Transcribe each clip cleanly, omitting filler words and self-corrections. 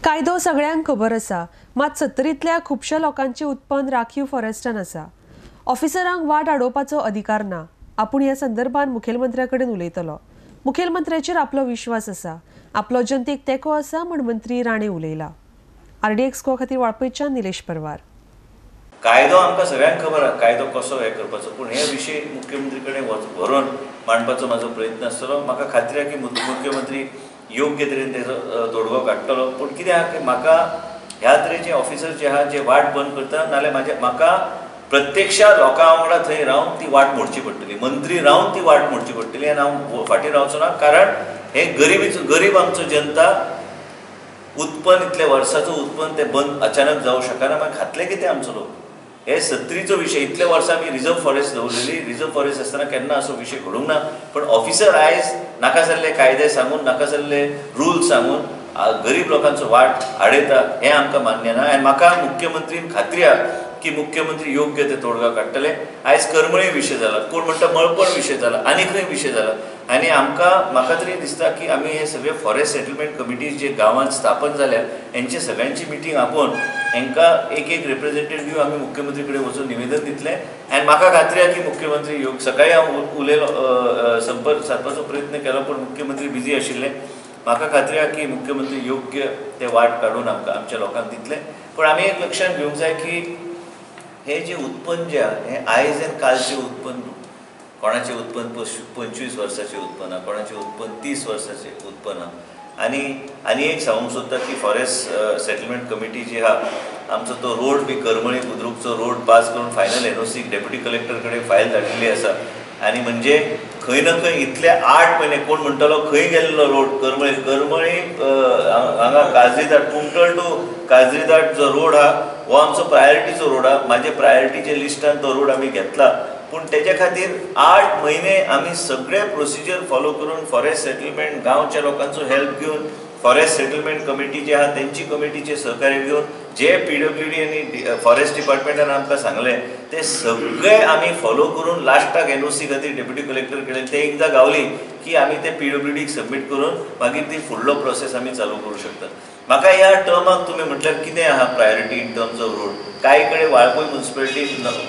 कायदो सगळ्यांक खबर आसा, मात सत्तरींतल्या खुबशा लोकांचे उत्पन्न राखीव फॉरेस्टान आसा. ऑफिसरांक वाट आडोवपाचो अधिकार ना. आपूण ह्या संदर्भात मुखेलमंत्र्या कडेन उलयतलो. मुखेलमंत्र्याचेर आपलो विश्वास आसा. आपलो जनतेक तेंको आसा म्हण मंत्री राणे उलयला. RDX खातीर वाळपयच्यान निलेश परवार. कायदो आमकां सगळ्यांक खबर आसा, कायदो कसो करपाचो, पूण हे विशय मुख्यमंत्री कडेन व्हरून मांडपाचो म्हाजो प्रयत्न आसतलो. म्हाका खात्री आसा की मुख्यमंत्री योग्य तरेन तेजो तोडगो काडटलो. पूण कितें आसा की म्हाका ह्या तरेचे ऑफिसर जे आहा जे वाट बंद करता, नाल्यार म्हाका प्रत्यक्षात लोकां वांगडा थंय रावन ती वाट मोडची पडटली. मंत्री रावन ती वाट मोडची पडटली आनी हांव फाटीं रावचो ना. कारण हे गरीब आमचो जनता उत्पन्न इतल्या वर्साचो उत्पन्न ते बंद अचानक जावं शकना. मागीर खातले कितें आमचो लोक? हे सत्तरीचो विशय. इतल्या वर्सां आमी रिजर्व फॉरेस्ट दवरलेली. रिजर्व फॉरेस्ट आसतना केन्ना असो विशय घडूंक ना. पण ऑफिसर आयज नाका जाल्ले कायदे सांगून, नाका जाल्ले रूल्स सांगून गरीब लोकांचो वाट आडयता, हें आमकां मान्य ना. आनी म्हाका मुख्यमंत्रीन खात्री आसा की मुख्यमंत्री योग्य ते तोडगा काडटले. आयज करमळे विशय जाला, कोण म्हणटा मळपण विशय जाला, आनी खंय विशय जाला. आनी म्हाका तरी दिसता की आमी हे सगळे फॉरेस्ट सेटलमेंट कमिटीज जे गांवांत स्थापन जाल्या, हेंची सगळ्यांची मिटींग आपोवन हेंकां एक रिप्रेझेंटेटिव्ह दिवन आमी मुख्यमंत्री कडेन वचून निवेदन दितलें. आनी म्हाका खात्री आसा की मुख्यमंत्री सकाळीं हांव उलयलो, संपर्क सादपाचो प्रयत्न केलो, पूण मुख्यमंत्री बिजी आशिल्ले. म्हाका खात्री आसा की मुख्यमंत्री योग्य ते वाट काडून आमकां आमच्या लोकांक दितले. पूण आमी एक लक्षांत घेवंक जाय की हे जे उत्पन्न जे आहा, हे आयज आनी कालचें उत्पन्न न्हू. कोणाचें उत्पन्न 25 वर्साचें उत्पन्न आहा, कोणाचें उत्पन्न 30 वर्साचें उत्पन्न आहा. आनी एक सांगूंक सोदता की फॉरेस्ट सेटलमेंट कमिटी जी आहा, आमचो तो रोड बी करमळी बुद्रुकचो रोड पास करून फायनल NOC डेप्युटी कलेक्टर कडेन फायल धाडिल्ली आसा. आनी म्हणजे खंय ना खंय इतले 8 म्हयने कोण म्हणटलो खंय गेल्लो रोड करमळी हांगा काजरीघाट, कुमठण टू काजरीघाट जो रोड आहा, हो आमचो प्रायोरिटीचो रोड आहा. म्हाजे प्रायोरिटीच्या लिस्टान तो रोड आमी घेतला. पूण तेच्या खातीर 8 म्हयने आमी सगळे प्रोसिजर फॉलो करून फॉरेस्ट सेटलमेंट गांवच्या लोकांचो हेल्प घेवन फॉरेस्ट सेटलमेंट कमिटी जे आहा तेंची कमिटीचे सहकार्य घेवन जे PWD आनी फॉरेस्ट डिपार्टमेंटान आमकां सांगलें ते सगळे आमी फॉलो करून लास्टाक NOC खातीर डेप्युटी कलेक्टर कडेन ते एकदां गावली की आमी ते PWDक सबमीट करून मागीर ती फुडलो प्रोसेस आमी चालू करूं शकतात. म्हाका ह्या टर्माक तुमी म्हटल्यार कितें आहा priority in terms of road. कांय कडेन वाळपय म्युनिसिपालिटी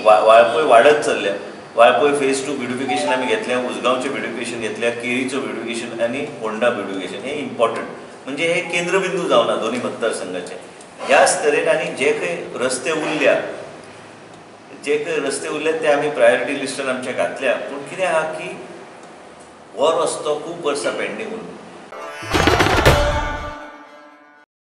वाळपय वाडत चल्ल्या. वाळपय फेज 2 ब्युटिफिकेशन आमी घेतलें, उजगांवचें ब्युटिफिकेशन घेतल्या, केरीचो ब्युटिफिकेशन आनी होंडा ब्युटिफिकेशन. हे इम्पॉर्टंट, म्हणजे हे केंद्रबिंदू जावना दोनूय मतदारसंघाचे. ह्याच तरेन आनी जे खंय रस्ते उरल्यात ते आमी प्रायोरिटी लिस्टान आमच्या घातल्या. पूण कितें आहा की हो रस्तो खूब वर्सां पेंडींग उरला.